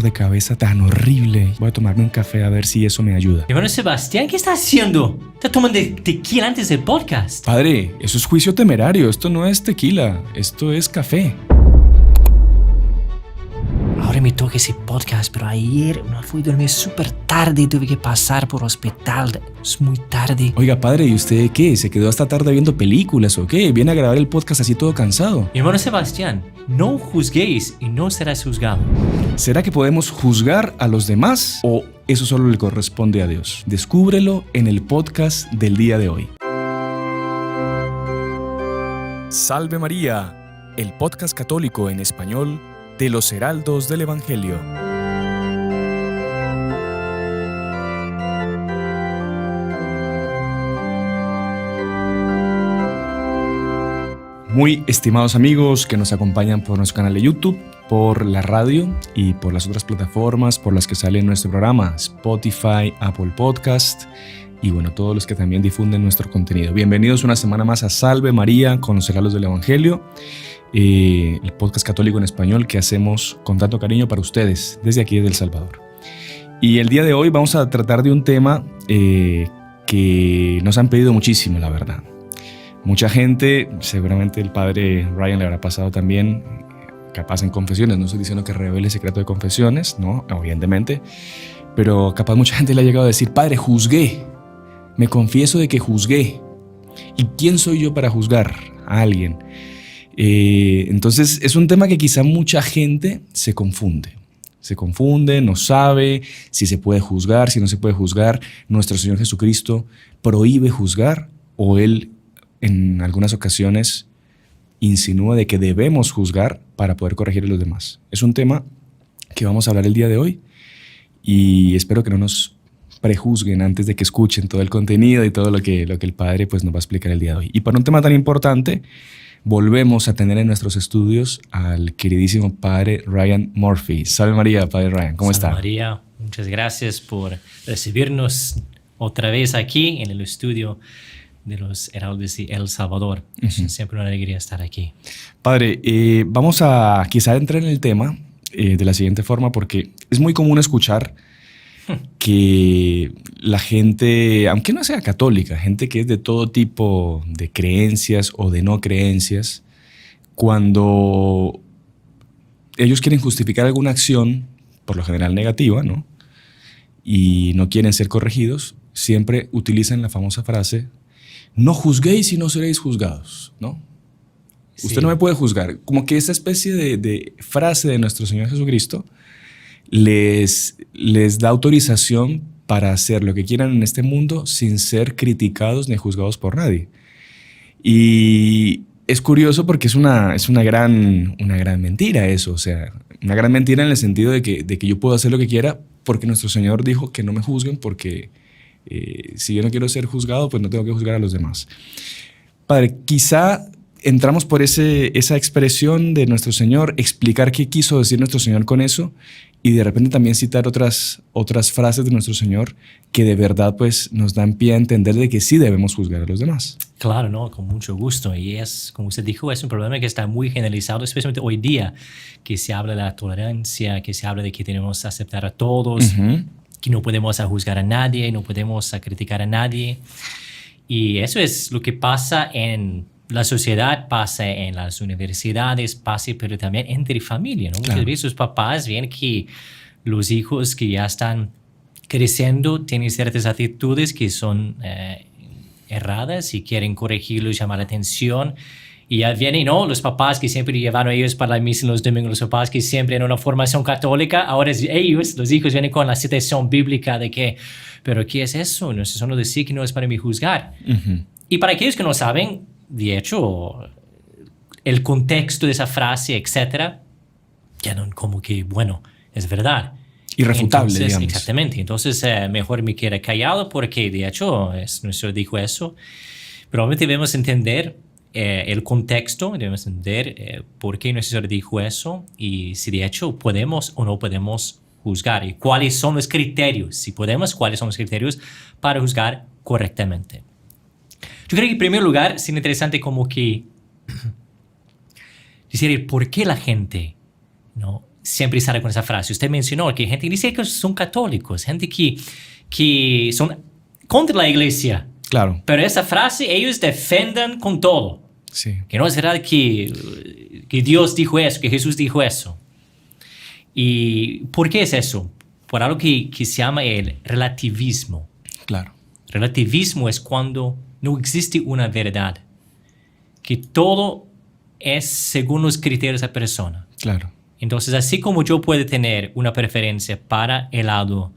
dolor de cabeza tan horrible. Voy a tomarme un café a ver si eso me ayuda. Hermano Sebastián, ¿qué estás haciendo? ¿Estás tomando tequila antes del podcast? Padre, eso es juicio temerario. Esto no es tequila, esto es café. Ahora me toca ese podcast, pero ayer no fui a dormir súper tarde y tuve que pasar por hospital. Es muy tarde. Oiga, padre, ¿y usted qué? ¿Se quedó hasta tarde viendo películas o qué? ¿Viene a grabar el podcast así todo cansado? Mi hermano Sebastián, no juzguéis y no serás juzgado. ¿Será que podemos juzgar a los demás o eso solo le corresponde a Dios? Descúbrelo en el podcast del día de hoy. Salve María, el podcast católico en español de los Heraldos del Evangelio. Muy estimados amigos que nos acompañan por nuestro canal de YouTube, por la radio y por las otras plataformas por las que sale nuestro programa, Spotify, Apple Podcast y bueno, todos los que también difunden nuestro contenido. Bienvenidos una semana más a Salve María con los Heraldos del Evangelio, el podcast católico en español que hacemos con tanto cariño para ustedes desde aquí, desde El Salvador. Y el día de hoy vamos a tratar de un tema que nos han pedido muchísimo, la verdad. Mucha gente, seguramente el padre Ryan le habrá pasado también, capaz en confesiones, no estoy diciendo que revele el secreto de confesiones, no, evidentemente, pero capaz mucha gente le ha llegado a decir, padre, juzgué, me confieso de que juzgué. ¿Y quién soy yo para juzgar a alguien? Entonces es un tema que quizá mucha gente se confunde, no sabe si se puede juzgar, si no se puede juzgar. Nuestro Señor Jesucristo prohíbe juzgar o Él en algunas ocasiones insinúa de que debemos juzgar para poder corregir a los demás. Es un tema que vamos a hablar el día de hoy y espero que no nos prejuzguen antes de que escuchen todo el contenido y todo lo que el Padre pues, nos va a explicar el día de hoy. Y para un tema tan importante, volvemos a tener en nuestros estudios al queridísimo Padre Ryan Murphy. Salve María, Padre Ryan, ¿cómo está? Salve María, muchas gracias por recibirnos otra vez aquí en el estudio de los Heraldos de El Salvador. Es siempre una alegría estar aquí. Padre, vamos a quizá entrar en el tema de la siguiente forma, porque es muy común escuchar que la gente, aunque no sea católica, gente que es de todo tipo de creencias o de no creencias, cuando ellos quieren justificar alguna acción, por lo general negativa, ¿no? Y no quieren ser corregidos, siempre utilizan la famosa frase, no juzguéis y no seréis juzgados, ¿no? Sí. Usted no me puede juzgar. Como que esa especie de frase de nuestro Señor Jesucristo les da autorización para hacer lo que quieran en este mundo sin ser criticados ni juzgados por nadie. Y es curioso porque es una gran mentira eso. O sea, una gran mentira en el sentido de que yo puedo hacer lo que quiera porque nuestro Señor dijo que no me juzguen porque si yo no quiero ser juzgado, pues no tengo que juzgar a los demás. Padre, quizá entramos por esa expresión de nuestro Señor, explicar qué quiso decir nuestro Señor con eso y de repente también citar otras frases de nuestro Señor que de verdad pues, nos dan pie a entender de que sí debemos juzgar a los demás. Claro, no, con mucho gusto. Y es, como usted dijo, es un problema que está muy generalizado, especialmente hoy día, que se habla de la tolerancia, que se habla de que tenemos que aceptar a todos, que no podemos juzgar a nadie, no podemos criticar a nadie. Y eso es lo que pasa en la sociedad, pasa en las universidades, pasa pero también entre familia, ¿no? Claro. Muchas veces los papás ven que los hijos que ya están creciendo tienen ciertas actitudes que son erradas y quieren corregirlos, llamar la atención. Y ya vienen, ¿no? Los papás que siempre llevaron a ellos para la misa en los domingos, los papás que siempre en una formación católica, ahora ellos, los hijos, vienen con la citación bíblica de que, ¿pero qué es eso? No es solo decir que no es para mí juzgar. Y para aquellos que no saben, de hecho, el contexto de esa frase, etcétera, quedan como que, bueno, es verdad. Irrefutable, entonces, digamos. Exactamente. Entonces, mejor me quede callado porque, de hecho, nuestro Señor dijo eso. Pero obviamente debemos entender el contexto, debemos entender por qué nuestro Señor dijo eso y si, de hecho, podemos o no podemos juzgar y cuáles son los criterios, si podemos, cuáles son los criterios para juzgar correctamente. Yo creo que en primer lugar es interesante como que decir por qué la gente, ¿no? siempre sale con esa frase. Usted mencionó que gente dice que son católicos, gente que son contra la iglesia. Claro. Pero esa frase ellos defienden con todo. Sí. Que no es verdad que Dios dijo eso, que Jesús dijo eso. ¿Y por qué es eso? Por algo que se llama el relativismo. Claro. Relativismo es cuando no existe una verdad, que todo es según los criterios de la persona. Claro. Entonces, así como yo puedo tener una preferencia para helado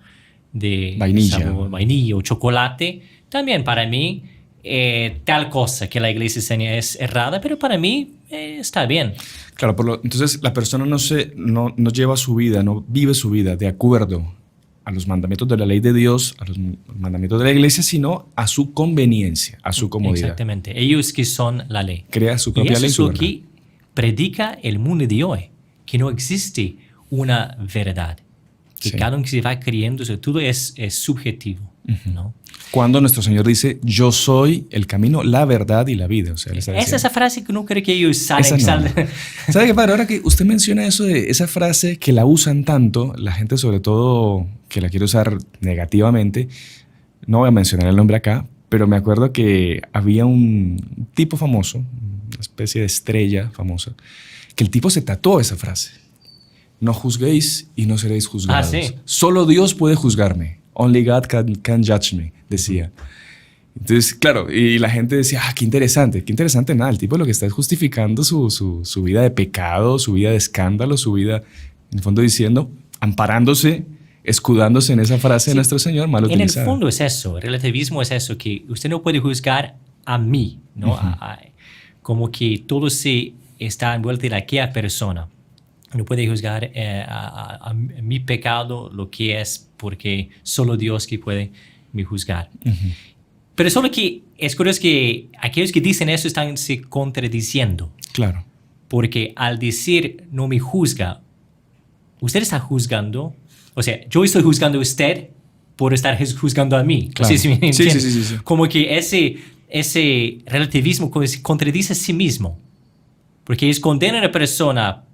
de sabor vainilla o chocolate, también para mí tal cosa que la iglesia enseña es errada, pero para mí está bien. Claro, entonces la persona no lleva su vida, no vive su vida de acuerdo a los mandamientos de la ley de Dios, a los mandamientos de la iglesia, sino a su conveniencia, a su comodidad. Exactamente. Ellos que son la ley. Crea su propia ley. Y eso es lo que predica el mundo de hoy, que no existe una verdad, que cada uno que se va creyendo, o sea, todo es subjetivo, ¿no? Cuando nuestro Señor dice, yo soy el camino, la verdad y la vida. O sea, Él está diciendo, es esa frase que no creo que ellos salen. ¿Sabe qué, padre? Ahora que usted menciona eso de esa frase que la usan tanto, la gente sobre todo que la quiere usar negativamente, no voy a mencionar el nombre acá, pero me acuerdo que había un tipo famoso, una especie de estrella famosa, que el tipo se tatuó esa frase. No juzguéis y no seréis juzgados. Sí. Solo Dios puede juzgarme. Only God can judge me, decía. Entonces, claro, y la gente decía, qué interesante nada. El tipo lo que está es justificando su vida de pecado, su vida de escándalo, su vida, en el fondo diciendo, amparándose, escudándose en esa frase de nuestro Señor mal utilizada. En el fondo es eso, el relativismo es eso, que usted no puede juzgar a mí, ¿no? Como que todo se está envuelto en aquella persona. No puede juzgar a mi pecado lo que es, porque solo Dios que puede me juzgar. Pero solo que es curioso que aquellos que dicen eso están se contradiciendo. Claro. Porque al decir no me juzga, usted está juzgando, o sea, yo estoy juzgando a usted por estar juzgando a mí. Claro. Sí. Como que ese relativismo se contradice a sí mismo. Porque ellos condenan a la persona,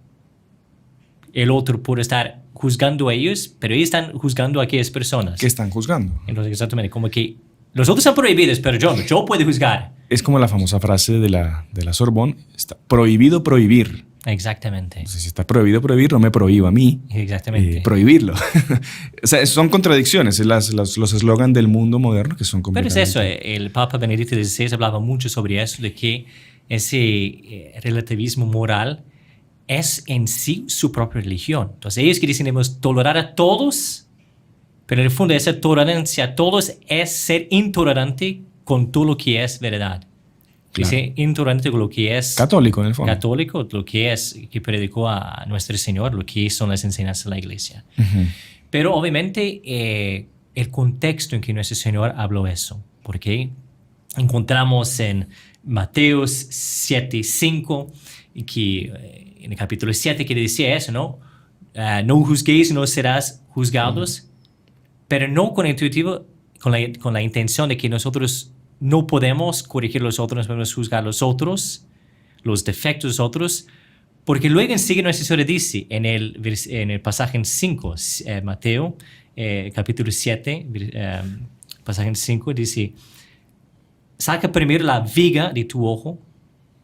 el otro, por estar juzgando a ellos, pero ellos están juzgando a aquellas personas. ¿Qué están juzgando? Entonces, exactamente, como que los otros están prohibidos, pero yo puedo juzgar. Es como la famosa frase de la Sorbonne, está prohibido prohibir. Exactamente. Entonces, si está prohibido prohibir, no me prohíba a mí prohibirlo. O sea, son contradicciones, los eslogans del mundo moderno que son completamente... Pero es eso, el Papa Benedicto XVI hablaba mucho sobre eso, de que ese relativismo moral es en sí su propia religión. Entonces ellos que dicen debemos tolerar a todos, pero en el fondo esa tolerancia a todos es ser intolerante con todo lo que es verdad. Claro. Ser intolerante con lo que es católico en el fondo. Católico, lo que es que predicó a nuestro Señor, lo que son las enseñanzas de la iglesia. Pero obviamente el contexto en que nuestro Señor habló eso, porque encontramos en Mateo 7:5 que en el capítulo 7 que decía eso, ¿no? No juzguéis y no serás juzgados, pero no con la intención de que nosotros no podemos corregir a los otros, no podemos juzgar a los otros, los defectos de los otros, porque luego enseguida nuestra Señora dice en el pasaje 5, Mateo, capítulo 7, pasaje 5, dice, saca primero la viga de tu ojo,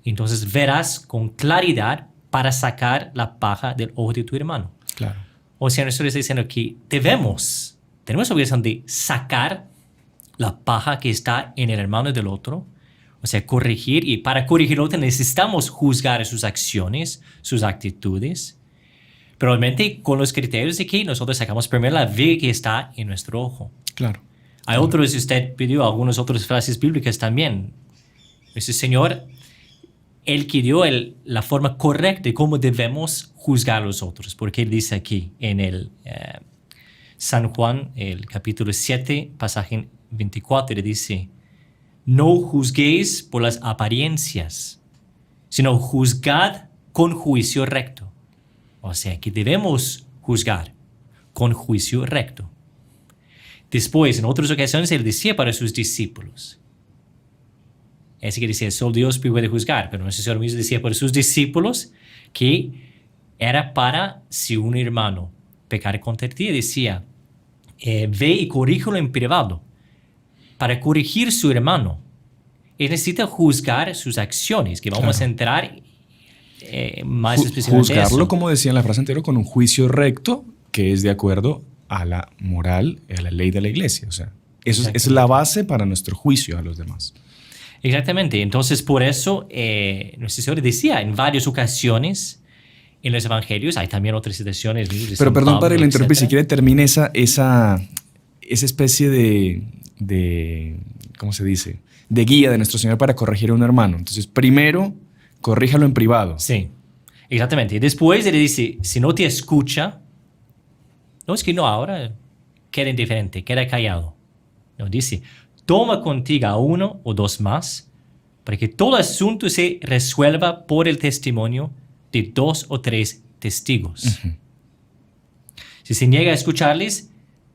entonces verás con claridad para sacar la paja del ojo de tu hermano. Claro. O sea, nosotros estamos diciendo que tenemos la obligación de sacar la paja que está en el hermano del otro, o sea, corregir, y para corregir al otro necesitamos juzgar sus acciones, sus actitudes, pero obviamente con los criterios de que nosotros sacamos primero la viga que está en nuestro ojo. Claro. Hay otros, usted pidió algunas otras frases bíblicas también. Ese Señor, Él que dio la forma correcta de cómo debemos juzgar a los otros, porque Él dice aquí en el San Juan, el capítulo 7, pasaje 24, dice, no juzguéis por las apariencias, sino juzgad con juicio recto. O sea, que debemos juzgar con juicio recto. Después, en otras ocasiones, Él decía para sus discípulos, es que decía, solo Dios puede juzgar, pero nuestro Señor mismo decía para sus discípulos que era para si un hermano pecar contra ti, decía, ve y corrígelo en privado. Para corregir su hermano, él necesita juzgar sus acciones, que vamos a entrar más específicamente juzgarlo, eso. como decía en la frase anterior, con un juicio recto que es de acuerdo a la moral, a la ley de la iglesia. O sea, eso es la base para nuestro juicio a los demás. Exactamente. Entonces, por eso, nuestro Señor decía en varias ocasiones en los evangelios, hay también otras citaciones. Pero perdón, padre, le interrumpí. Si quiere, termine esa especie de, ¿cómo se dice?, de guía de nuestro Señor para corregir a un hermano. Entonces, primero, corríjalo en privado. Sí, exactamente. Y después él dice, si no te escucha, no es que no, ahora queda indiferente, queda callado. No, dice, toma contigo a uno o dos más, para que todo asunto se resuelva por el testimonio de 2 o 3 testigos. Si se niega a escucharles,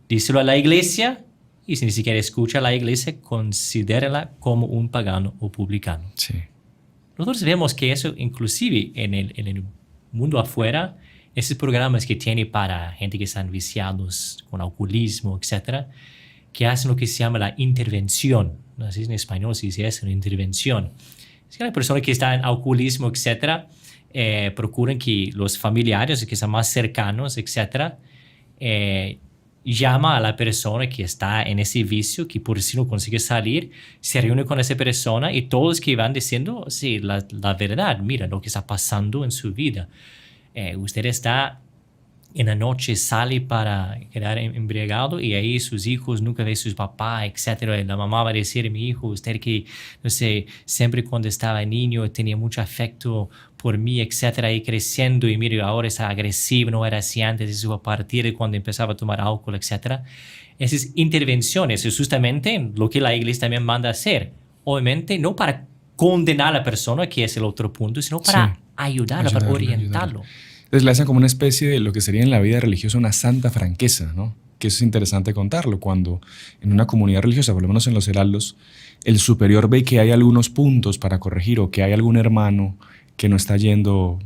díselo a la iglesia, y si ni siquiera escucha a la iglesia, considérala como un pagano o publicano. Sí. Nosotros vemos que eso, inclusive en el mundo afuera, esos programas que tiene para gente que están viciados con alcoholismo, etcétera, que hacen lo que se llama la intervención. No sé si en español se dice eso, una intervención. Es que la persona que está en alcoholismo, etcétera, procuran que los familiares que están más cercanos, etcétera, llama a la persona que está en ese vicio, que por si no consigue salir, se reúne con esa persona y todos que van diciendo, sí, la verdad, mira lo que está pasando en su vida. Usted está en la noche, sale para quedar embriagado y ahí sus hijos nunca ven a sus papás, etc. Y la mamá va a decir, mi hijo, usted que, no sé, siempre cuando estaba niño tenía mucho afecto por mí, etc. Y creciendo y mire, ahora está agresivo, no era así antes, eso a partir de cuando empezaba a tomar alcohol, etc. Esas intervenciones es justamente lo que la iglesia también manda a hacer. Obviamente no para condenar a la persona, que es el otro punto, sino para ayudarla, para orientarlo. Entonces le hacen como una especie de lo que sería en la vida religiosa una santa franqueza, ¿no? Que eso es interesante contarlo. Cuando en una comunidad religiosa, por lo menos en los heraldos, el superior ve que hay algunos puntos para corregir o que hay algún hermano que no está yendo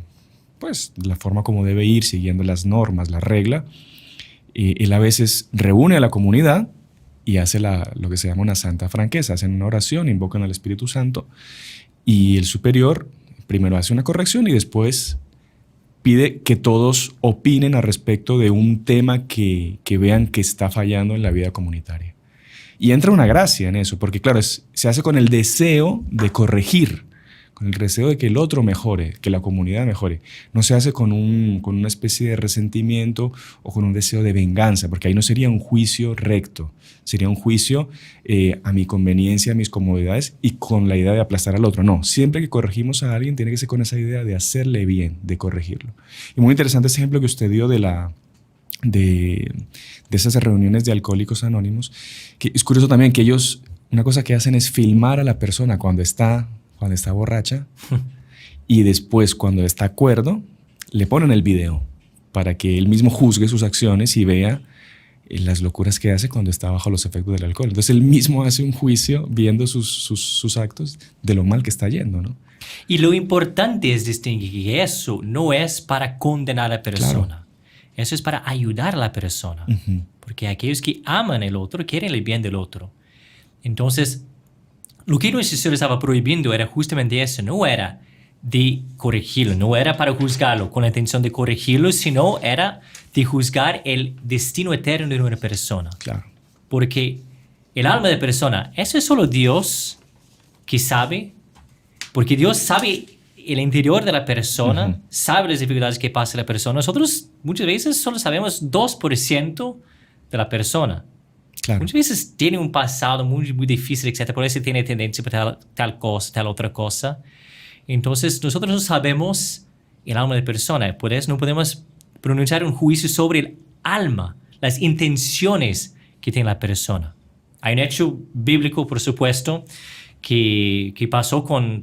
pues de la forma como debe ir, siguiendo las normas, la regla, él a veces reúne a la comunidad y hace lo que se llama una santa franqueza. Hacen una oración, invocan al Espíritu Santo y el superior primero hace una corrección y después pide que todos opinen al respecto de un tema que vean que está fallando en la vida comunitaria. Y entra una gracia en eso, porque claro, se hace con el deseo de corregir, con el deseo de que el otro mejore, que la comunidad mejore. No se hace con una especie de resentimiento o con un deseo de venganza, porque ahí no sería un juicio recto, sería un juicio a mi conveniencia, a mis comodidades y con la idea de aplastar al otro. No, siempre que corregimos a alguien tiene que ser con esa idea de hacerle bien, de corregirlo. Y muy interesante ese ejemplo que usted dio de esas reuniones de alcohólicos anónimos, que es curioso también que ellos, una cosa que hacen es filmar a la persona cuando está borracha y después cuando está cuerdo le ponen el video para que él mismo juzgue sus acciones y vea las locuras que hace cuando está bajo los efectos del alcohol. Entonces él mismo hace un juicio viendo sus actos de lo mal que está yendo, ¿no? Y lo importante es distinguir que eso no es para condenar a la persona. Claro. Eso es para ayudar a la persona. Porque aquellos que aman al otro quieren el bien del otro. Entonces, lo que nuestro Señor estaba prohibiendo era justamente eso. No era de corregirlo, no era para juzgarlo con la intención de corregirlo, sino era de juzgar el destino eterno de una persona. Claro. Porque el alma de persona, eso es solo Dios que sabe, porque Dios sabe el interior de la persona, sabe las dificultades que pasa la persona. Nosotros muchas veces solo sabemos 2% de la persona. Claro. Muchas veces tiene un pasado muy, muy difícil, etc. Por eso tiene tendencia para tal cosa, tal otra cosa. Entonces, nosotros no sabemos el alma de persona. Por eso no podemos pronunciar un juicio sobre el alma, las intenciones que tiene la persona. Hay un hecho bíblico, por supuesto, que pasó con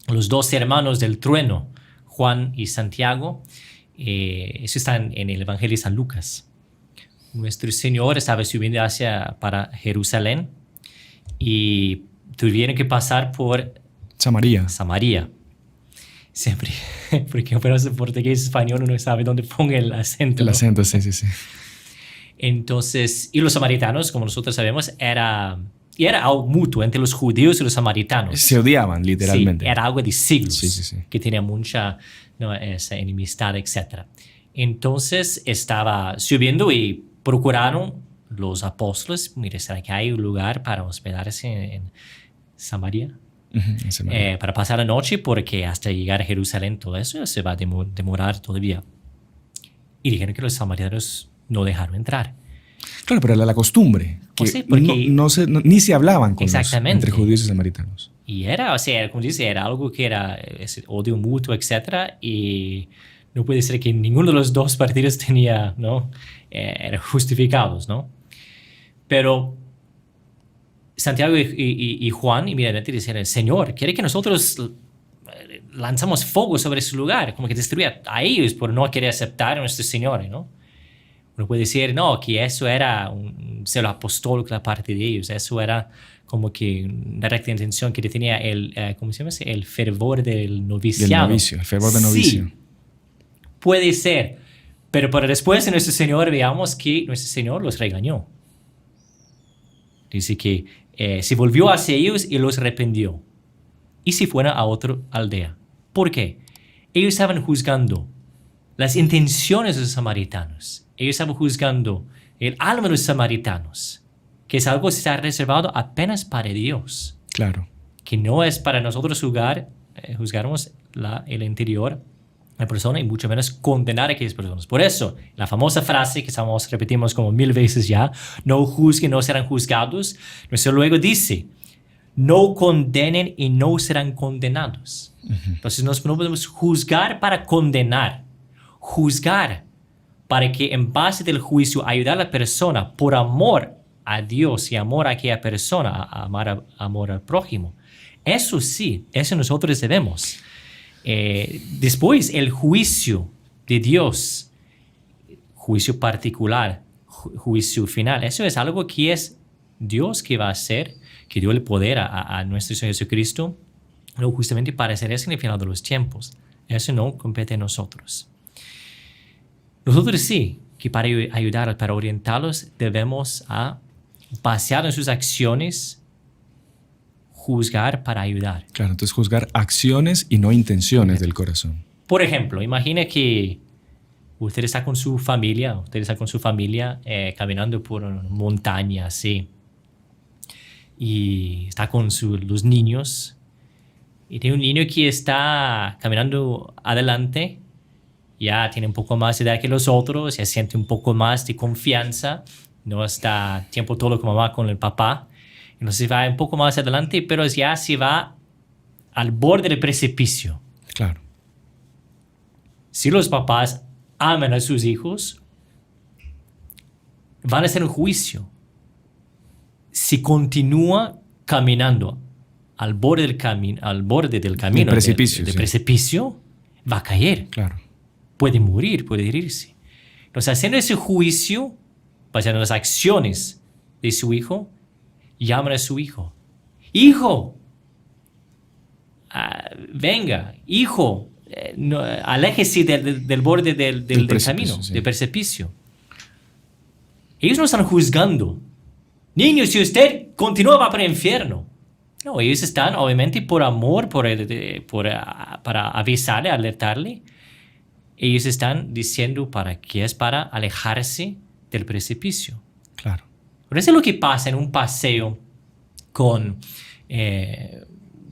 los dos hermanos del trueno, Juan y Santiago. Eso está en el Evangelio de San Lucas. Nuestro Señor estaba subiendo para Jerusalén y tuvieron que pasar por Samaria. Siempre, porque apenas en portugués español uno sabe dónde ponga el acento. El ¿no? acento, sí, sí, sí. Entonces, y los samaritanos, como nosotros sabemos, era algo mutuo entre los judíos y los samaritanos. Se odiaban, literalmente. Sí, era algo de siglos, Sí, sí, sí. que tenía mucha, ¿no?, esa enemistad, etc. Entonces, estaba subiendo y procuraron los apóstoles, mire, ¿será que hay un lugar para hospedarse en Samaria? En Samaria. Para pasar la noche, porque hasta llegar a Jerusalén todo eso se va a demorar todavía. Y dijeron que los samaritanos no dejaron entrar. Claro, pero era la costumbre. Que Pues sí, porque- ni se hablaban con Exactamente. entre judíos y samaritanos. Y era, o sea, como dice, era algo que era ese odio mutuo, etc. Y no puede ser que ninguno de los dos partidos tenía, ¿no? Eran justificados, ¿no? Pero Santiago y Juan inmediatamente dicen, Señor, ¿quiere que nosotros lanzamos fuego sobre ese lugar? Como que destruya a ellos por no querer aceptar a nuestro Señor, ¿no? Uno puede decir, no, que eso era un celo apostólico de parte de ellos. Eso era como que una recta intención que tenía el, ¿cómo se llama? El fervor del noviciado. Del novicio, el fervor del novicio. Sí, puede ser. Pero para después de nuestro Señor veamos que nuestro Señor los regañó. Dice que se volvió hacia ellos y los arrepintió. Y se fueron a otra aldea. ¿Por qué? Ellos estaban juzgando las intenciones de los samaritanos. Ellos estaban juzgando el alma de los samaritanos, que es algo que está reservado apenas para Dios. Claro. Que no es para nosotros juzgarnos el interior de la persona y mucho menos condenar a aquellas personas. Por eso, la famosa frase que repetimos como 1000 veces ya, no juzguen, no serán juzgados. Nuestro luego dice, no condenen y no serán condenados. Entonces no podemos juzgar para condenar, juzgar para que en base del juicio ayudar a la persona por amor a Dios y amor a aquella persona, amor al prójimo. Eso sí, eso nosotros debemos. Después, el juicio de Dios, juicio particular, juicio final, eso es algo que es Dios que va a hacer, que dio el poder a nuestro Señor Jesucristo, no justamente para hacer eso en el final de los tiempos. Eso no compete a nosotros. Nosotros sí, que para ayudar, para orientarlos, debemos basear en sus acciones, juzgar para ayudar. Claro, entonces juzgar acciones y no intenciones del corazón. Por ejemplo, imagine que usted está con su familia, caminando por una montaña, así, y está con los niños, y tiene un niño que está caminando adelante, ya tiene un poco más de edad que los otros, ya siente un poco más de confianza, no está tiempo todo como va con el papá, entonces va un poco más adelante, pero ya se va al borde del precipicio. Claro. Si los papás aman a sus hijos, van a hacer un juicio. Si continúa caminando al borde del camino, del precipicio, va a caer. Claro. Puede morir, puede herirse. Entonces, haciendo ese juicio, basado en las acciones de su hijo, llaman a su hijo. Hijo, venga, hijo, no, aléjese del borde del camino, sí. del precipicio. Ellos no están juzgando. Niño, si usted continúa va para el infierno. No, ellos están, obviamente, por amor, para avisarle, alertarle. Ellos están diciendo que es para alejarse del precipicio. Claro. Pero eso es lo que pasa en un paseo con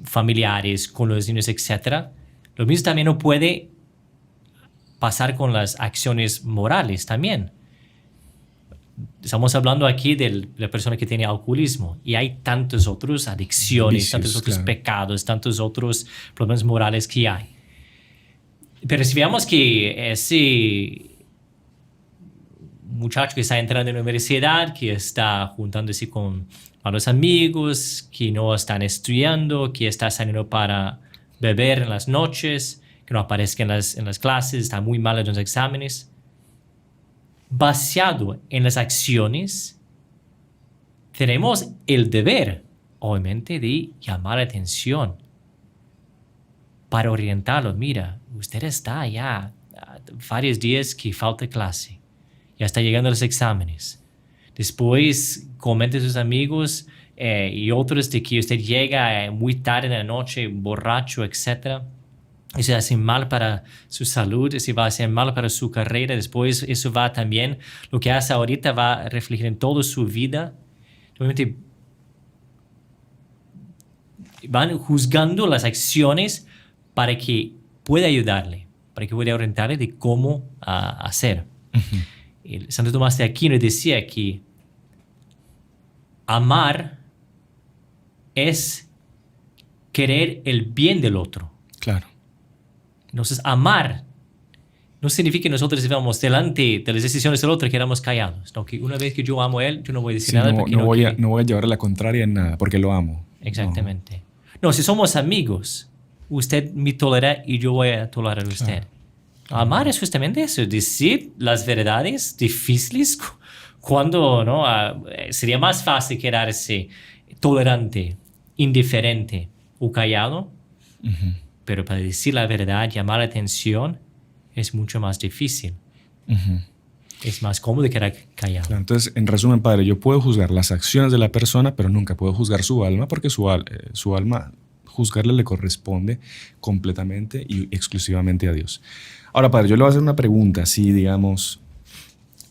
familiares, con los niños, etc. Lo mismo también no puede pasar con las acciones morales también. Estamos hablando aquí de la persona que tiene alcoholismo y hay tantas otras adicciones, vicios, tantos otros claro. pecados, tantos otros problemas morales que hay. Pero si veamos que ese muchacho que está entrando en la universidad, que está juntándose con los amigos, que no están estudiando, que está saliendo para beber en las noches, que no aparezca en las clases, está muy mal en los exámenes. Basado en las acciones, tenemos el deber, obviamente, de llamar la atención. para orientarlo. Mira, usted está ya varios días que falta clase, ya está llegando a los exámenes. Después comente a sus amigos y otros de que usted llega muy tarde en la noche, borracho, etc. Eso hace mal para su salud, eso va a hacer mal para su carrera. Después eso va también, lo que hace ahorita va a reflejar en toda su vida. Obviamente van juzgando las acciones para que pueda ayudarle, para que pueda orientarle de cómo hacer. Uh-huh. El Santo Tomás de Aquino decía que amar es querer el bien del otro. Claro. Entonces, amar no significa que nosotros vamos delante de las decisiones del otro y quedamos callados. ¿No? Que una vez que yo amo a él, yo no voy a decir nada. No voy a llevar la contraria en nada, porque lo amo. Exactamente. No, si somos amigos, usted me tolera y yo voy a tolerar a usted. Claro. Amar es justamente eso, decir las verdades difíciles cuando ¿no? Sería más fácil quedarse tolerante, indiferente o callado. Uh-huh. Pero para decir la verdad, llamar la atención, es mucho más difícil. Uh-huh. Es más cómodo quedar callado. Claro, entonces, en resumen, padre, yo puedo juzgar las acciones de la persona, pero nunca puedo juzgar su alma, porque su alma, juzgarle le corresponde completamente y exclusivamente a Dios. Ahora, padre, yo le voy a hacer una pregunta. Si, digamos,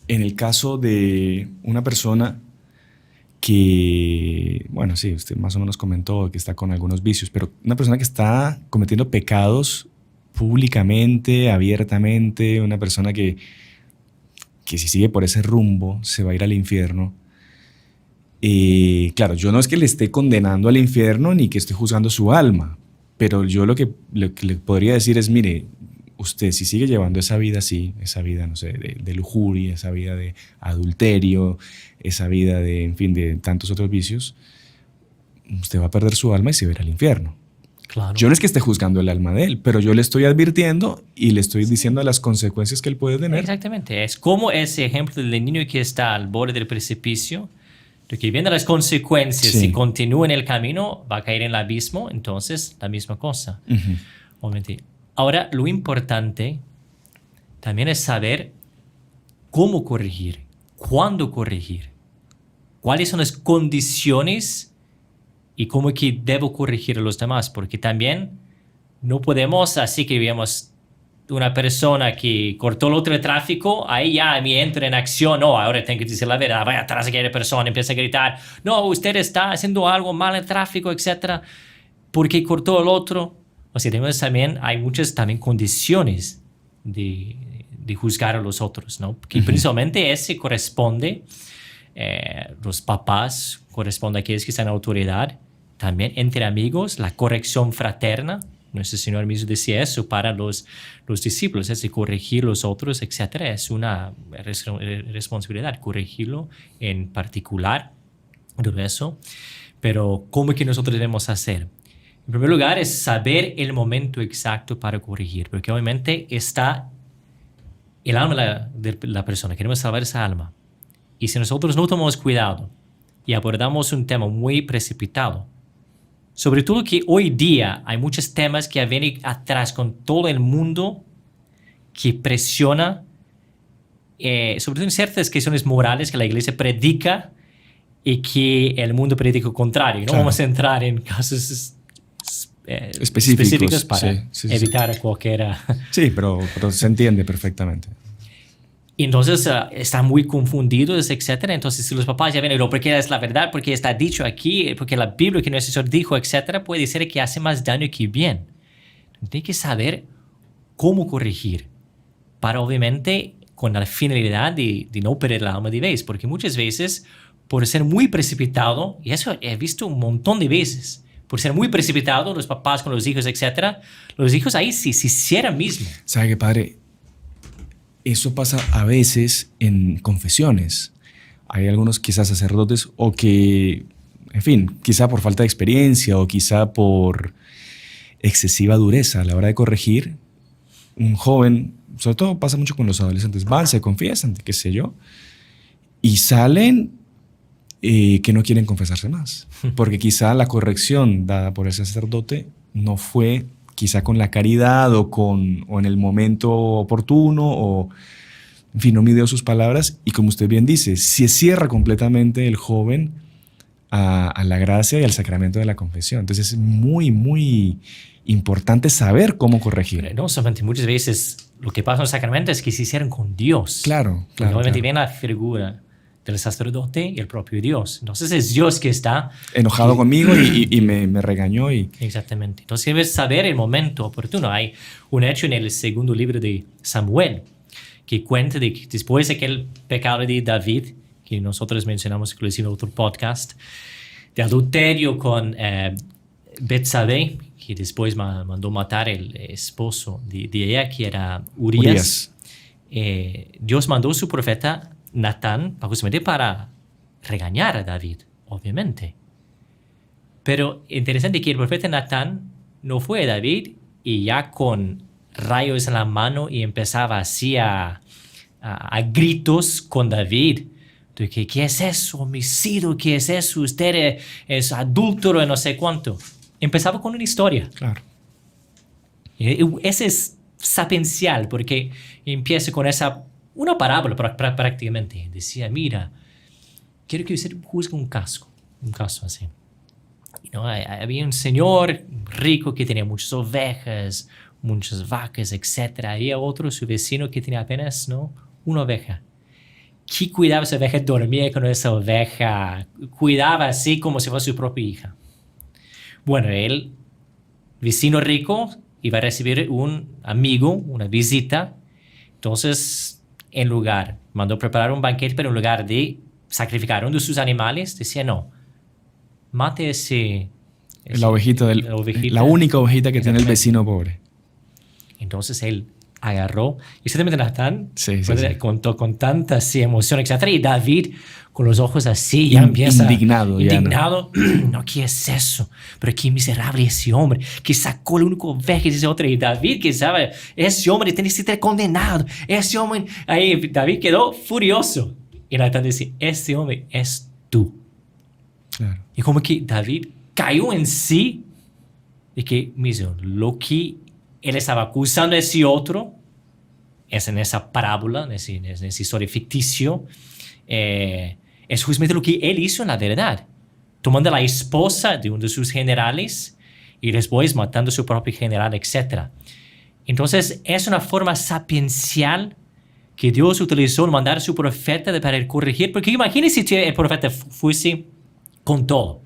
en el caso de una persona que, bueno, sí, usted más o menos comentó que está con algunos vicios, pero una persona que está cometiendo pecados públicamente, abiertamente, una persona que si sigue por ese rumbo se va a ir al infierno. Claro, yo no es que le esté condenando al infierno ni que esté juzgando su alma, pero yo lo que le podría decir es, mire, usted si sigue llevando esa vida así, esa vida, no sé, de lujuria, esa vida de adulterio, esa vida de, en fin, de tantos otros vicios, usted va a perder su alma y se va a ir al infierno. Claro. Yo no es que esté juzgando el alma de él, pero yo le estoy advirtiendo y le estoy diciendo las consecuencias que él puede tener. Exactamente. Es como ese ejemplo del niño que está al borde del precipicio, de que viendo las consecuencias, sí. Si continúa en el camino, va a caer en el abismo, entonces la misma cosa. Uh-huh. Obviamente. Ahora, lo importante también es saber cómo corregir, cuándo corregir, cuáles son las condiciones y cómo que debo corregir a los demás, porque también no podemos, así que vemos una persona que cortó el otro tráfico, ahí ya me entro en acción, no, ahora tengo que decir la verdad, vaya atrás de aquella persona, empieza a gritar, no, usted está haciendo algo mal en el tráfico, etc., porque cortó el otro. O sea, tenemos también, hay muchas también condiciones de juzgar a los otros, ¿no? Que principalmente ese corresponde, los papás corresponde a aquellos que están en autoridad, también entre amigos, la corrección fraterna. Nuestro Señor mismo decía eso para los discípulos, es de corregir los otros, etc. Es una responsabilidad, corregirlo en particular, todo eso. Pero, ¿cómo es que nosotros debemos hacer? En primer lugar, es saber el momento exacto para corregir, porque obviamente está el alma de la persona, queremos salvar esa alma. Y si nosotros no tomamos cuidado y abordamos un tema muy precipitado, sobre todo que hoy día hay muchos temas que vienen atrás con todo el mundo que presiona, sobre todo en ciertas cuestiones morales que la iglesia predica y que el mundo predica lo contrario. No vamos a entrar en casos específicos para evitar cualquier... Sí, pero se entiende perfectamente. Y entonces están muy confundidos, etc. Entonces, si los papás ya ven, porque es la verdad, porque está dicho aquí, porque la Biblia que nuestro Señor dijo, etc., puede ser que hace más daño que bien. Tiene que saber cómo corregir, para obviamente con la finalidad de no perder la alma de vez, porque muchas veces, por ser muy precipitado, y eso he visto un montón de veces, por ser muy precipitado, los papás con los hijos, etc., los hijos ahí sí se hicieran mismo. ¿Sabe qué, padre? Eso pasa a veces en confesiones. Hay algunos quizás sacerdotes o que, en fin, quizá por falta de experiencia o quizá por excesiva dureza a la hora de corregir, un joven, sobre todo pasa mucho con los adolescentes, van, se confiesan, qué sé yo, y salen que no quieren confesarse más, porque quizá la corrección dada por el sacerdote no fue quizá con la caridad o en el momento oportuno, o en fin, no midió sus palabras, y como usted bien dice, se cierra completamente el joven a la gracia y al sacramento de la confesión. Entonces es muy, muy importante saber cómo corregir. No solamente muchas veces lo que pasa en los sacramentos es que se hicieron con Dios. Claro. Obviamente viene la figura del sacerdote y el propio Dios. Entonces es Dios que está enojado conmigo y me regañó. Exactamente. Entonces debes saber el momento oportuno. Hay un hecho en el segundo libro de Samuel que cuenta de que después de aquel pecado de David, que nosotros mencionamos inclusive en otro podcast, de adulterio con Betsabé, que después mandó matar el esposo de ella, que era Urias. Dios mandó su profeta Natán justamente para regañar a David, obviamente. Pero interesante que el profeta Natán no fue a David y ya con rayos en la mano y empezaba así a gritos con David. De que, ¿qué es eso? Homicidio, ¿qué es eso? Usted es adúltero, no sé cuánto. Empezaba con una historia. Claro. Ese es sapiencial porque empieza con una parábola prácticamente. Decía, mira, quiero que usted juzgue un caso así. Había un señor rico que tenía muchas ovejas, muchas vacas, etc. Había otro, su vecino, que tenía apenas una oveja. Que cuidaba esa oveja, dormía con esa oveja, cuidaba así como si fuera su propia hija. Bueno, el vecino rico iba a recibir un amigo, una visita. Entonces, mandó preparar un banquete, pero en lugar de sacrificar uno de sus animales, decía, no, mate la ovejita, la única ovejita que tiene el vecino pobre. Entonces él agarró, y exactamente Natán contó con tanta emoción, etc. Y David, con los ojos así, ya empieza indignado. No, ¿qué es eso? Pero qué miserable ese hombre que sacó la única oveja, y dice otra. Y David, que sabe, ese hombre tiene que ser condenado. Ese hombre, ahí David quedó furioso. Y Natán dice, ese hombre es tú. Claro. Y como que David cayó en sí de que, mira, lo que él estaba acusando a ese otro, es en esa parábola, en esa historia ficticio, es justamente lo que él hizo en la verdad, tomando la esposa de uno de sus generales y después matando a su propio general, etc. Entonces es una forma sapiencial que Dios utilizó en mandar a su profeta para corregir, porque imagínese si el profeta fuese con todo.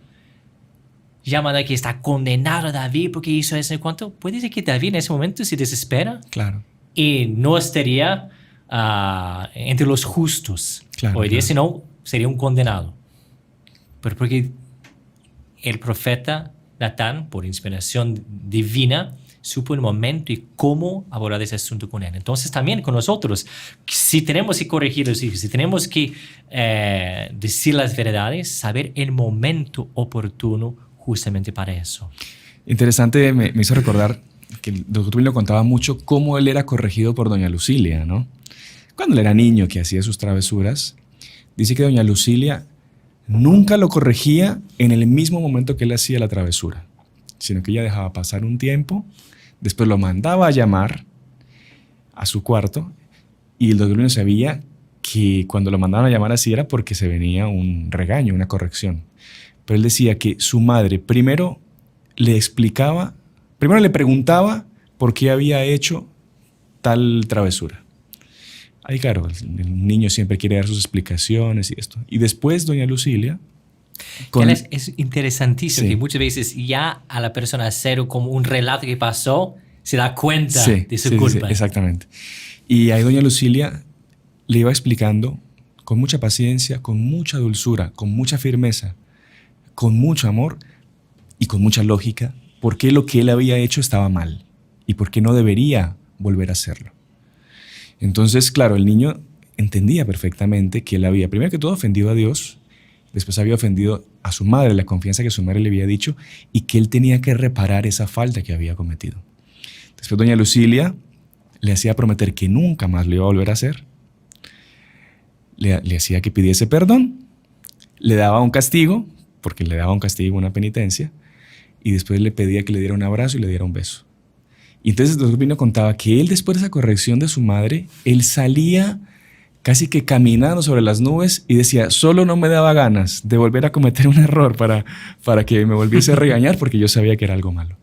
Llaman que está condenado a David porque hizo eso en cuanto. Puede ser que David en ese momento se desespera. Claro. Y no estaría entre los justos. Claro, Hoy día, si no, sería un condenado. Pero porque el profeta Natán, por inspiración divina, supo el momento y cómo abordar ese asunto con él. Entonces también con nosotros, si tenemos que corregir los hijos, si tenemos que decir las verdades, saber el momento oportuno justamente para eso. Interesante, me hizo recordar que el doctor Tulio contaba mucho cómo él era corregido por doña Lucilia, ¿no? Cuando él era niño que hacía sus travesuras, dice que doña Lucilia nunca lo corregía en el mismo momento que él hacía la travesura, sino que ella dejaba pasar un tiempo, después lo mandaba a llamar a su cuarto y el doctor Tulio sabía que cuando lo mandaban a llamar así era porque se venía un regaño, una corrección. Pero él decía que su madre primero le preguntaba por qué había hecho tal travesura. Ahí claro, el niño siempre quiere dar sus explicaciones y esto. Y después doña Lucilia... Es interesantísimo que muchas veces ya a la persona cero como un relato que pasó se da cuenta de su culpa. Sí, exactamente. Y ahí doña Lucilia le iba explicando con mucha paciencia, con mucha dulzura, con mucha firmeza, con mucho amor y con mucha lógica, por qué lo que él había hecho estaba mal y por qué no debería volver a hacerlo. Entonces, claro, el niño entendía perfectamente que él había, primero que todo, ofendido a Dios, después había ofendido a su madre, la confianza que su madre le había dicho, y que él tenía que reparar esa falta que había cometido. Después doña Lucilia le hacía prometer que nunca más lo iba a volver a hacer, le hacía que pidiese perdón, le daba un castigo, porque le daba un castigo, una penitencia, y después le pedía que le diera un abrazo y le diera un beso. Y entonces el doctor Pino contaba que él, después de esa corrección de su madre, él salía casi que caminando sobre las nubes y decía, solo no me daba ganas de volver a cometer un error para que me volviese a regañar porque yo sabía que era algo malo.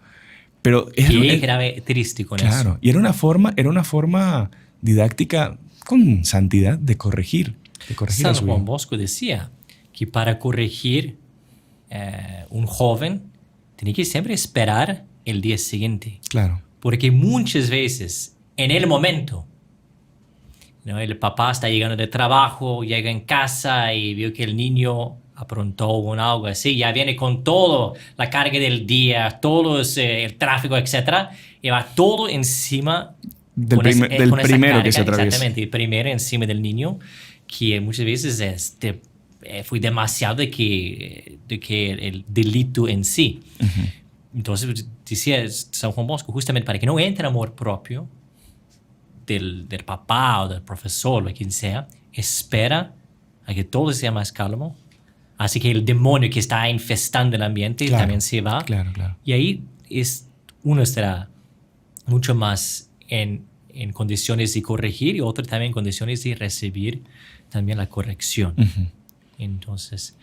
Pero y grave triste con eso. Claro, y era una forma didáctica con santidad de corregir San a su Juan hijo. Bosco decía que para corregir un joven tiene que siempre esperar el día siguiente. Claro. Porque muchas veces, en el momento, ¿no? El papá está llegando de trabajo, llega en casa y vio que el niño aprontó un algo así, ya viene con todo la carga del día, todo el tráfico, etcétera, y va todo encima Del con esa primero carga, que se atraviesa. exactamente, el primero encima del niño, que muchas veces fue demasiado de que el delito en sí. Uh-huh. Entonces decía San Juan Bosco, justamente para que no entre amor propio del papá o del profesor o quien sea, espera a que todo sea más calmo, así que el demonio que está infestando el ambiente también se va. Claro. Y ahí uno estará mucho más en condiciones de corregir y otro también en condiciones de recibir también la corrección. Uh-huh. Entonces,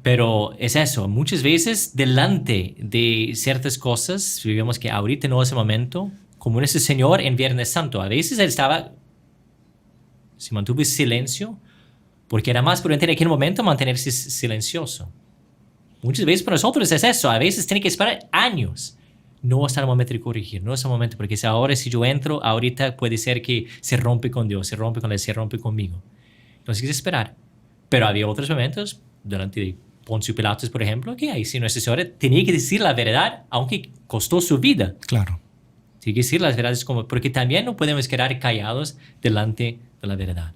pero es eso, muchas veces delante de ciertas cosas, vivimos que ahorita no es el momento, como ese señor en Viernes Santo, a veces él se mantuvo en silencio, porque era más prudente en aquel momento mantenerse silencioso. Muchas veces para nosotros es eso, a veces tiene que esperar años. No está el momento de corregir, no es el momento, porque si yo entro, ahorita puede ser que se rompe con Dios, se rompe con él, se rompe conmigo. Entonces hay que esperar. Pero había otros momentos, delante de Poncio Pilatos, por ejemplo, que ahí sí nuestra Señora tenía que decir la verdad, aunque costó su vida. Claro. Tiene que decir las verdades, porque también no podemos quedar callados delante de la verdad.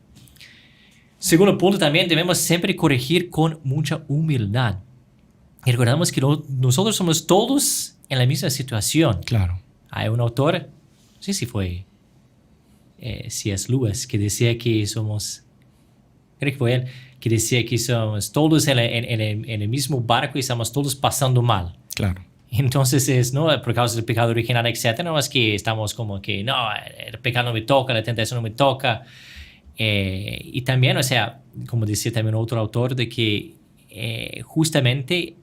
Segundo punto, también debemos siempre corregir con mucha humildad. Y recordamos que nosotros somos todos en la misma situación. Claro. Hay un autor, no sé si fue C.S. Lewis, que decía que somos, creo que fue él, que decía que somos todos en el mismo barco y estamos todos pasando mal. Claro. Entonces, ¿no? Por causa del pecado original, etc. No es que estamos como que, no, el pecado no me toca, la tentación no me toca. Y también, o sea, como decía también otro autor, de que justamente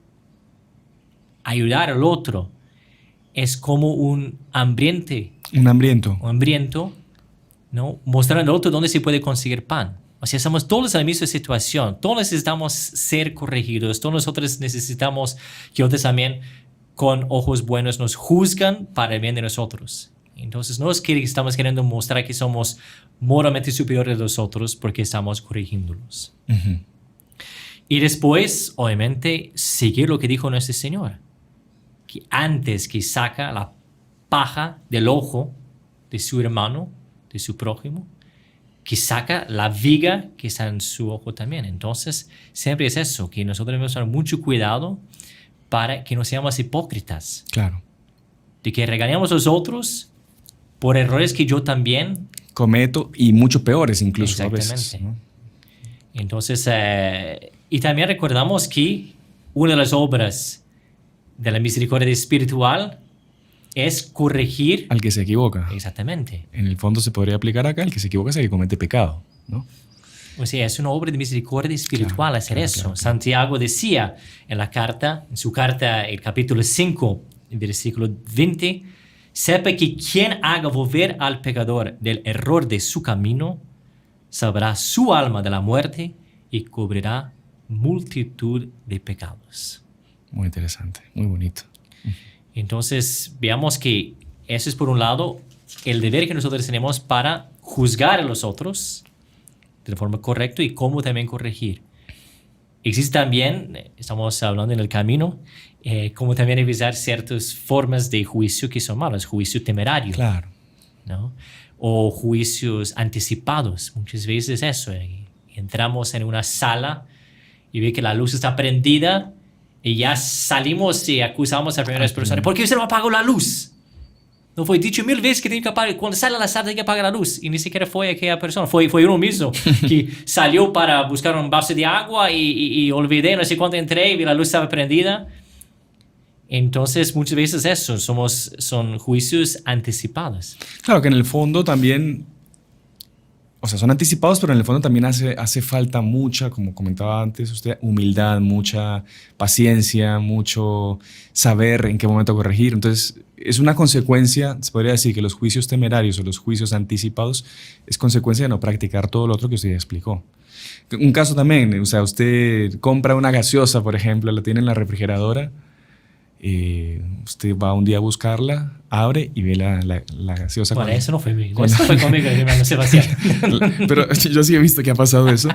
ayudar al otro es como un hambriento. Un hambriento. Un hambriento, ¿no? Mostrando al otro dónde se puede conseguir pan. O sea, estamos todos en la misma situación. Todos necesitamos ser corregidos. Todos nosotros necesitamos que otros también con ojos buenos nos juzgan para el bien de nosotros. Entonces, no es que estamos queriendo mostrar que somos moralmente superiores a los otros porque estamos corrigiéndolos. Uh-huh. Y después, obviamente, seguir lo que dijo nuestro Señor. Que antes que saca la paja del ojo de su hermano, de su prójimo, que saca la viga que está en su ojo también. Entonces, siempre es eso, que nosotros debemos tener mucho cuidado para que no seamos hipócritas. Claro. De que regañamos a los otros por errores que yo también cometo y mucho peores incluso a veces. Exactamente. Entonces, y también recordamos que una de las obras de la misericordia espiritual es corregir al que se equivoca. Exactamente. En el fondo se podría aplicar acá, el que se equivoca es el que comete pecado, ¿no? O sea, es una obra de misericordia espiritual hacer eso. Claro. Santiago decía en su carta, el capítulo 5, el versículo 20, sepa que quien haga volver al pecador del error de su camino, salvará su alma de la muerte y cubrirá multitud de pecados. Muy interesante, muy bonito. Entonces, veamos que eso es por un lado el deber que nosotros tenemos para juzgar a los otros de forma correcta y cómo también corregir. Existe también, estamos hablando en el camino, cómo también revisar ciertas formas de juicio que son malas, juicio temerario. Claro. ¿No? O juicios anticipados. Muchas veces eso. Entramos en una sala y ve que la luz está prendida y ya salimos y acusamos a primeras personas. ¿Por qué usted no apagó la luz? No fue dicho 1000 veces que tiene que apagar. Cuando sale a la sala hay que apagar la luz. Y ni siquiera fue aquella persona. Fue uno mismo que salió para buscar un vaso de agua y olvidé, no sé cuánto entré y vi la luz estaba prendida. Entonces, muchas veces eso, son juicios anticipados. Claro que en el fondo también, o sea, son anticipados, pero en el fondo también hace falta mucha, como comentaba antes usted, humildad, mucha paciencia, mucho saber en qué momento corregir. Entonces, es una consecuencia, se podría decir que los juicios temerarios o los juicios anticipados es consecuencia de no practicar todo lo otro que usted ya explicó. Un caso también, o sea, usted compra una gaseosa, por ejemplo, la tiene en la refrigeradora, usted va un día a buscarla, abre y ve la gaseosa. Bueno, eso no fue mío, eso fue conmigo, hermano Sebastián. Pero yo sí he visto que ha pasado eso.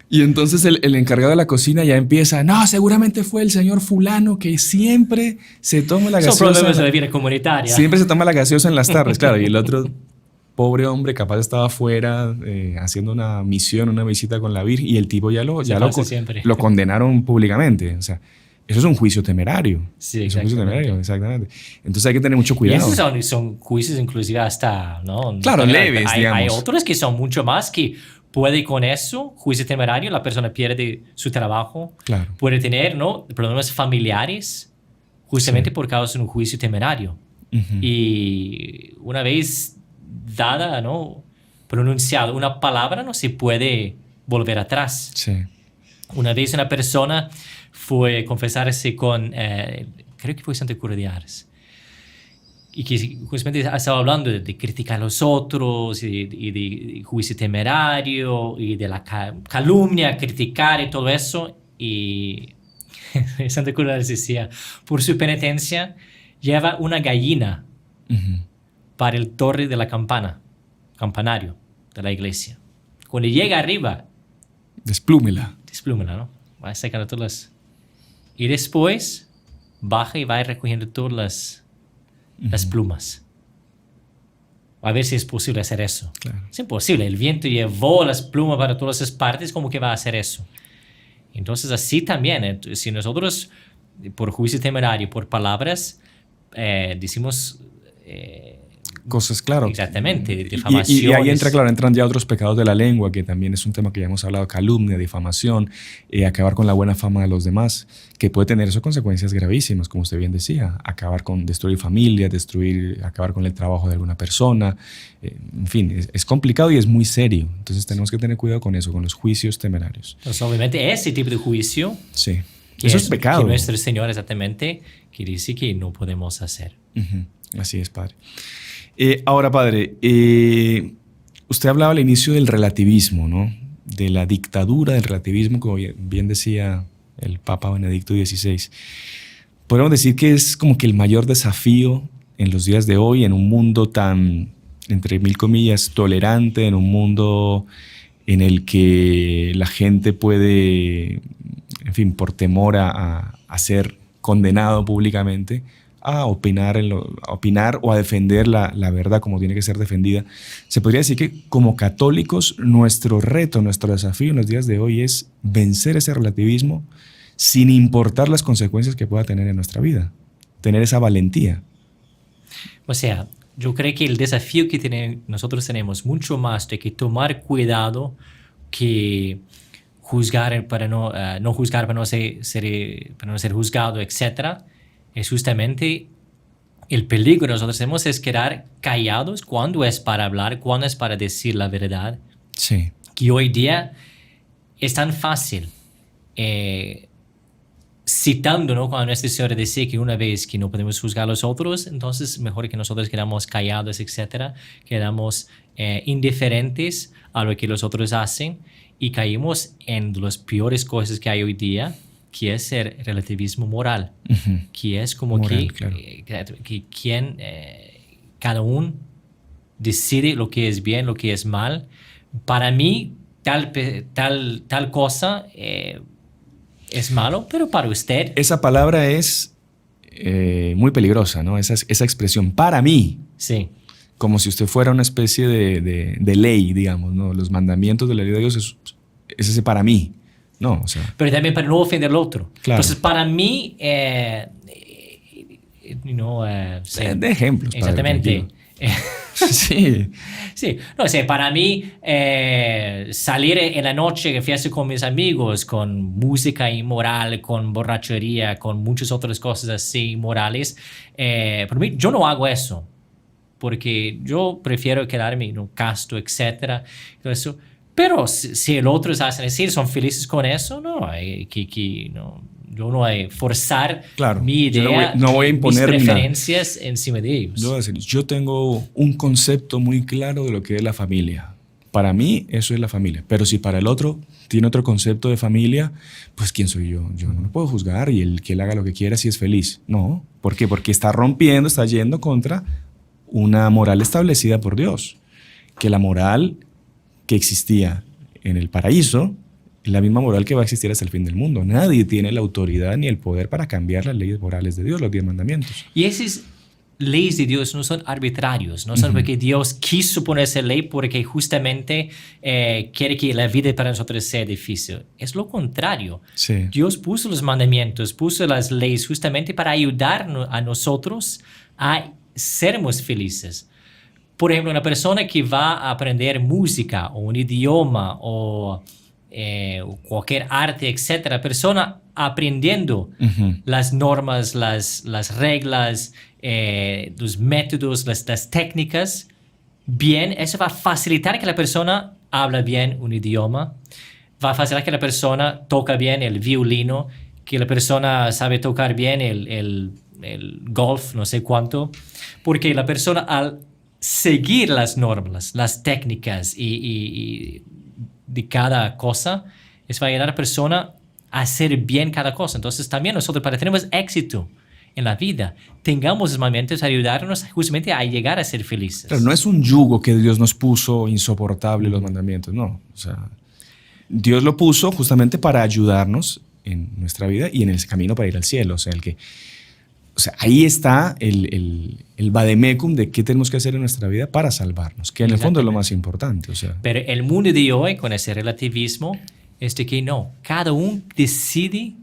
Y entonces el encargado de la cocina ya empieza, no, seguramente fue el señor fulano que siempre se toma la gaseosa. Son problemas de la vida comunitaria. Siempre se toma la gaseosa en las tardes, claro. Y el otro pobre hombre capaz estaba afuera haciendo una misión, una visita con la Virgen, y el tipo ya lo condenaron públicamente. O sea, eso es un juicio temerario. Sí, es un juicio temerario, exactamente. Entonces hay que tener mucho cuidado. Y esos son juicios inclusive hasta, ¿no? Claro, leves, digamos. Hay otros que son mucho más que puede con eso, juicio temerario, la persona pierde su trabajo. Claro. Puede tener, ¿no?, problemas familiares justamente por causa de un juicio temerario. Y una vez dada, ¿no?, pronunciado una palabra, no se puede volver atrás. Sí. Una vez una persona fue a confesarse con, creo que fue Santa Cura de Ars, y que justamente estaba hablando de criticar a los otros y de juicio temerario y de la calumnia, criticar y todo eso. Y Santa Cura de Ars decía, por su penitencia lleva una gallina para el torre de la campanario de la iglesia. Cuando llega arriba, Desplúmela, ¿no? Va sacando todas las... Y después baja y va recogiendo todas las plumas. A ver si es posible hacer eso. Claro. Es imposible. El viento llevó las plumas para todas esas partes. ¿Cómo que va a hacer eso? Entonces, así también. Si nosotros, por juicio temerario, por palabras, decimos... cosas, claro. Exactamente, difamación. Y ahí entran ya otros pecados de la lengua, que también es un tema que ya hemos hablado, calumnia, difamación, acabar con la buena fama de los demás, que puede tener eso consecuencias gravísimas, como usted bien decía, destruir familia, acabar con el trabajo de alguna persona, en fin, es complicado y es muy serio, entonces tenemos que tener cuidado con eso, con los juicios temerarios. Entonces, obviamente, ese tipo de juicio, sí, eso es pecado. Que nuestro Señor exactamente quiere decir que no podemos hacer. Así es, padre. Ahora, padre, usted hablaba al inicio del relativismo, ¿no? De la dictadura del relativismo, como bien decía el Papa Benedicto XVI. Podríamos decir que es como que el mayor desafío en los días de hoy, en un mundo tan, entre mil comillas, tolerante, en un mundo en el que la gente puede, en fin, por temor a ser condenado públicamente, a opinar o a defender la verdad como tiene que ser defendida. Se podría decir que como católicos nuestro reto, nuestro desafío en los días de hoy es vencer ese relativismo sin importar las consecuencias que pueda tener en nuestra vida, tener esa valentía. O sea, yo creo que el desafío que nosotros tenemos mucho más de que tomar cuidado que juzgar para no juzgar, para no ser juzgado, etc., es justamente el peligro que nosotros tenemos es quedar callados cuando es para hablar, cuando es para decir la verdad. Sí. Que hoy día es tan fácil, citando, ¿no?, cuando nuestro Señor decía que una vez que no podemos juzgar a los otros, entonces mejor que nosotros quedamos callados, etc., quedamos indiferentes a lo que los otros hacen y caímos en las peores cosas que hay hoy día, que es el relativismo moral, que es como moral, que quien, cada uno decide lo que es bien, lo que es mal. Para mí, tal cosa es malo, pero para usted... Esa palabra es muy peligrosa, ¿no? Esa expresión, para mí. Sí. Como si usted fuera una especie de ley, digamos, ¿no? Los mandamientos de la ley de Dios es ese para mí. No, o sea, pero también para no ofender al otro. Claro. Entonces, para mí, de ejemplos. Exactamente. Sí. Sí, no sé, para mí salir en la noche, fiesta con mis amigos, con música inmoral, con borrachería, con muchas otras cosas así morales, para mí yo no hago eso, porque yo prefiero quedarme en un casto, etcétera, todo eso. Pero si el otros hacen así, son felices con eso, no, no, yo no hay forzar Claro, mi idea, no voy a imponer mis nada. preferencias encima de ellos. Yo voy a decir, yo tengo un concepto muy claro de lo que es la familia. Para mí eso es la familia, pero si para el otro tiene otro concepto de familia, pues ¿quién soy yo? Yo no lo puedo juzgar y el que él haga lo que quiera si es feliz. No, ¿por qué? Porque está rompiendo, está yendo contra una moral establecida por Dios, que la moral que existía en el paraíso es la misma moral que va a existir hasta el fin del mundo. Nadie tiene la autoridad ni el poder para cambiar las leyes morales de Dios, los 10 mandamientos. Y esas leyes de Dios no son arbitrarios, no son porque Dios quiso poner esa ley porque justamente quiere que la vida para nosotros sea difícil. Es lo contrario. Sí. Dios puso los mandamientos, puso las leyes justamente para ayudarnos a nosotros a sermos felices. Por ejemplo, una persona que va a aprender música o un idioma o cualquier arte, etc. La persona aprendiendo las normas, las reglas, los métodos, las técnicas, bien, eso va a facilitar que la persona habla bien un idioma, va a facilitar que la persona toca bien el violino, que la persona sabe tocar bien el golf, no sé cuánto, porque la persona al seguir las normas, las técnicas y de cada cosa, eso va a ayudar a la persona a hacer bien cada cosa. Entonces también nosotros, para tener éxito en la vida, tengamos los mandamientos a ayudarnos justamente a llegar a ser felices. Pero no es un yugo que Dios nos puso insoportable los mandamientos, no. O sea, Dios lo puso justamente para ayudarnos en nuestra vida y en el camino para ir al cielo. O sea, ahí está el vademecum de qué tenemos que hacer en nuestra vida para salvarnos, que en el fondo es lo más importante. O sea. Pero el mundo de hoy, con ese relativismo, es de que no, cada uno decide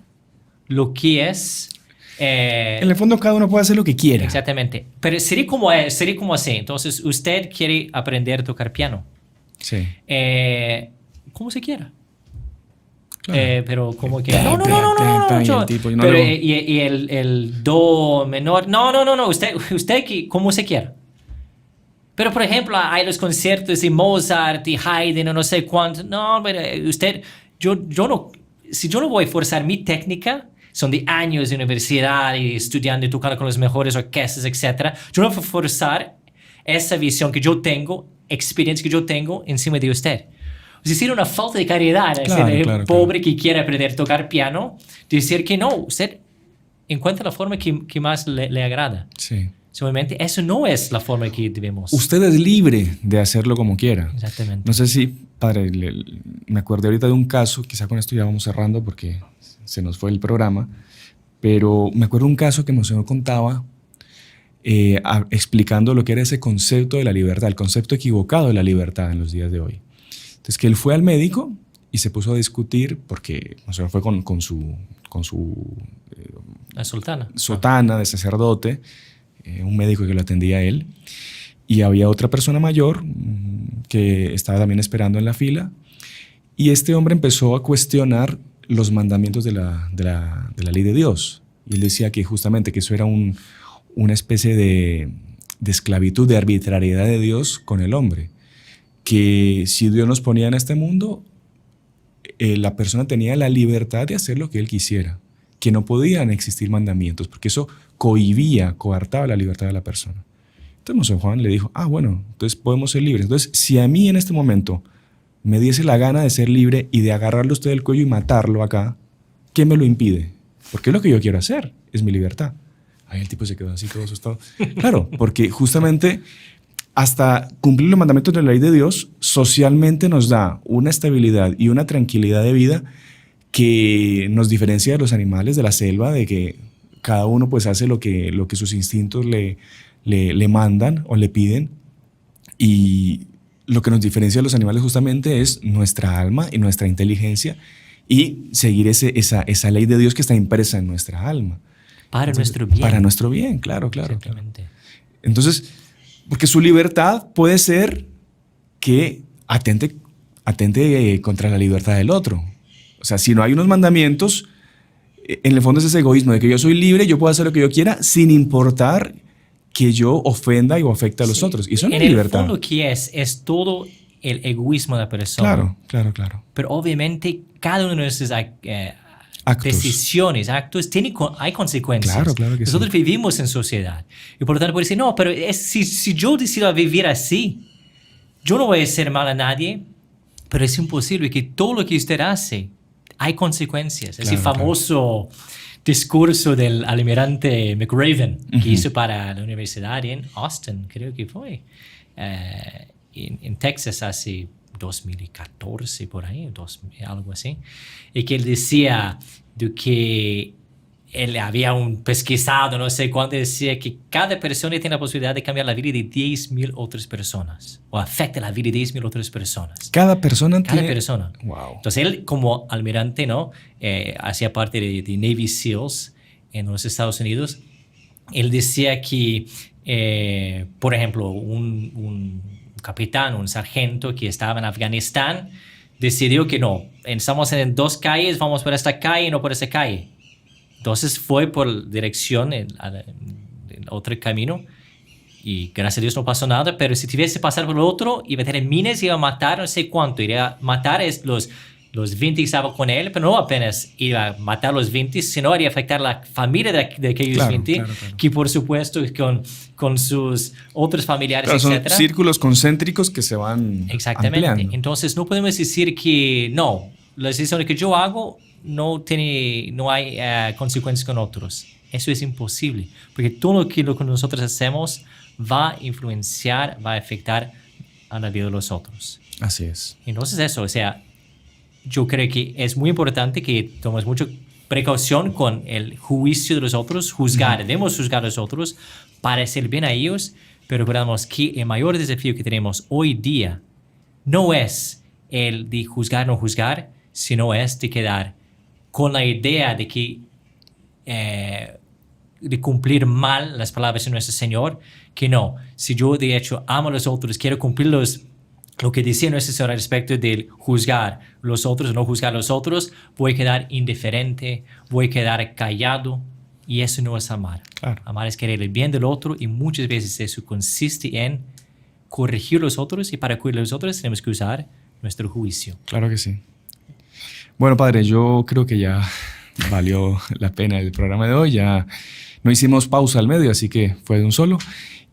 lo que es. En el fondo cada uno puede hacer lo que quiera. Exactamente. Pero sería como así. Entonces, usted quiere aprender a tocar piano. Sí. Como se quiera. Claro. Pero como que no. Y el do menor, no. Usted como se quiera. Pero por ejemplo hay los conciertos de Mozart y Haydn o no sé cuánto. No, pero usted, yo no, si yo no voy a forzar mi técnica, son de años de universidad y estudiando y tocando con las mejores orquestas, etc. Yo no voy a forzar esa visión que yo tengo, experiencia que yo tengo encima de usted. Es decir, una falta de caridad, claro, pobre que quiere aprender a tocar piano, decir que no, usted encuentra la forma que más le agrada. Sí. Solamente eso no es la forma que debemos. Usted es libre de hacerlo como quiera. Exactamente. No sé si, padre, me acordé ahorita de un caso, quizá con esto ya vamos cerrando porque se nos fue el programa, pero me acuerdo de un caso que Monseñor contaba explicando lo que era ese concepto de la libertad, el concepto equivocado de la libertad en los días de hoy. Entonces que él fue al médico y se puso a discutir porque Monseñor fue con su la sotana de sacerdote, un médico que lo atendía a él, y había otra persona mayor que estaba también esperando en la fila, y este hombre empezó a cuestionar los mandamientos de la ley de Dios, y él decía que justamente que eso era una especie de esclavitud, de arbitrariedad de Dios con el hombre, que si Dios nos ponía en este mundo, la persona tenía la libertad de hacer lo que él quisiera, que no podían existir mandamientos, porque eso coartaba la libertad de la persona. Entonces Monseñor Juan le dijo, bueno, entonces podemos ser libres. Entonces, si a mí en este momento me diese la gana de ser libre y de agarrarle a usted del cuello y matarlo acá, ¿qué me lo impide? Porque es lo que yo quiero hacer, es mi libertad. Ahí el tipo se quedó así todo asustado. Claro, porque justamente hasta cumplir los mandamientos de la ley de Dios socialmente nos da una estabilidad y una tranquilidad de vida que nos diferencia de los animales de la selva, de que cada uno pues hace lo que sus instintos le mandan o le piden, y lo que nos diferencia de los animales justamente es nuestra alma y nuestra inteligencia y seguir esa ley de Dios que está impresa en nuestra alma. Para nuestro bien. Para nuestro bien, claro. Exactamente. Entonces, Porque su libertad puede ser que atente contra la libertad del otro. O sea, si no hay unos mandamientos, en el fondo es ese egoísmo de que yo soy libre, yo puedo hacer lo que yo quiera sin importar que yo ofenda o afecte a los otros. Y eso no es libertad. En el fondo, ¿qué es todo el egoísmo de la persona. Claro. Pero obviamente cada una de nuestras decisiones, actos, hay consecuencias. Claro que Nosotros vivimos en sociedad. Y por lo tanto puede decir, no, pero si yo decido vivir así, yo no voy a hacer mal a nadie, pero es imposible que todo lo que usted hace, hay consecuencias. Ese famoso discurso del almirante McRaven que hizo para la universidad en Austin, creo que fue, en Texas hace 2014, por ahí, algo así, y que él decía de que él había un pesquisado, no sé cuánto, decía que cada persona tiene la posibilidad de cambiar la vida de 10,000 otras personas, o afecta la vida de 10,000 otras personas. Cada persona. Wow. Entonces él, como almirante, ¿no? Hacía parte de Navy SEALs en los Estados Unidos. Él decía que, por ejemplo, un capitán, un sargento que estaba en Afganistán, decidió que no, estamos en 2 calles, vamos por esta calle y no por esa calle. Entonces fue por dirección en otro camino y gracias a Dios no pasó nada, pero si tuviese que pasar por el otro, iba a tener minas y iba a matar no sé cuánto, iba a matar los 20 que estaban con él, pero no apenas iba a matar los 20, sino haría afectar la familia de aquellos 20, que por supuesto con sus otros familiares, etc. Son círculos concéntricos que se van Exactamente. ampliando. Entonces no podemos decir que no, las decisiones que yo hago no hay consecuencias con otros. Eso es imposible, porque todo lo que nosotros hacemos va a influenciar, va a afectar a la vida de los otros. Así es. Entonces eso, o sea, yo creo que es muy importante que tomemos mucha precaución con el juicio de los otros, debemos juzgar a los otros para hacer bien a ellos, pero recordamos que el mayor desafío que tenemos hoy día no es el de juzgar o no juzgar, sino es de quedar con la idea de que de cumplir mal las palabras de nuestro Señor, que no, si yo de hecho amo a los otros, quiero cumplir lo que decía nuestro Señor al respecto de juzgar los otros o no juzgar a los otros, voy a quedar indiferente, voy a quedar callado, y eso no es amar. Claro. Amar es querer el bien del otro, y muchas veces eso consiste en corregir a los otros, y para corregir a los otros tenemos que usar nuestro juicio. Claro que sí. Bueno, padre, yo creo que ya valió la pena el programa de hoy. Ya no hicimos pausa al medio, así que fue de un solo.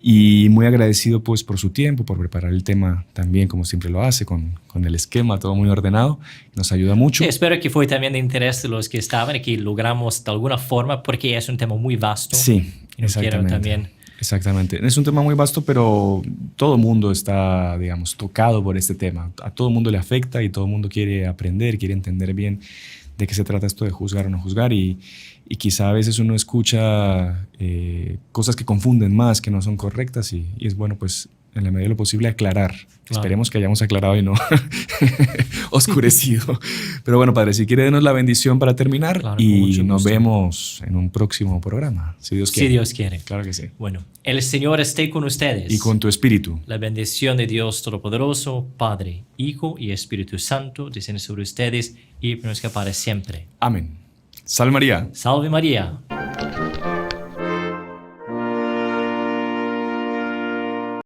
Y muy agradecido pues por su tiempo, por preparar el tema también como siempre lo hace, con el esquema, todo muy ordenado. Nos ayuda mucho. Sí, espero que fue también de interés de los que estaban y que logramos de alguna forma, porque es un tema muy vasto. Sí, exactamente. Es un tema muy vasto, pero todo el mundo está, digamos, tocado por este tema. A todo el mundo le afecta y todo el mundo quiere aprender, quiere entender bien de qué se trata esto de juzgar o no juzgar, y quizá a veces uno escucha cosas que confunden más, que no son correctas, y es bueno pues en la medida de lo posible aclarar. Claro. Esperemos que hayamos aclarado y no oscurecido. Pero bueno, padre, si quiere denos la bendición para terminar, claro, y nos vemos en un próximo programa, si Dios quiere. Si Dios quiere. Claro que sí. Bueno, el Señor esté con ustedes. Y con tu espíritu. La bendición de Dios Todopoderoso, Padre, Hijo y Espíritu Santo, desciende sobre ustedes y permanezca para siempre. Amén. Salve María. Salve María.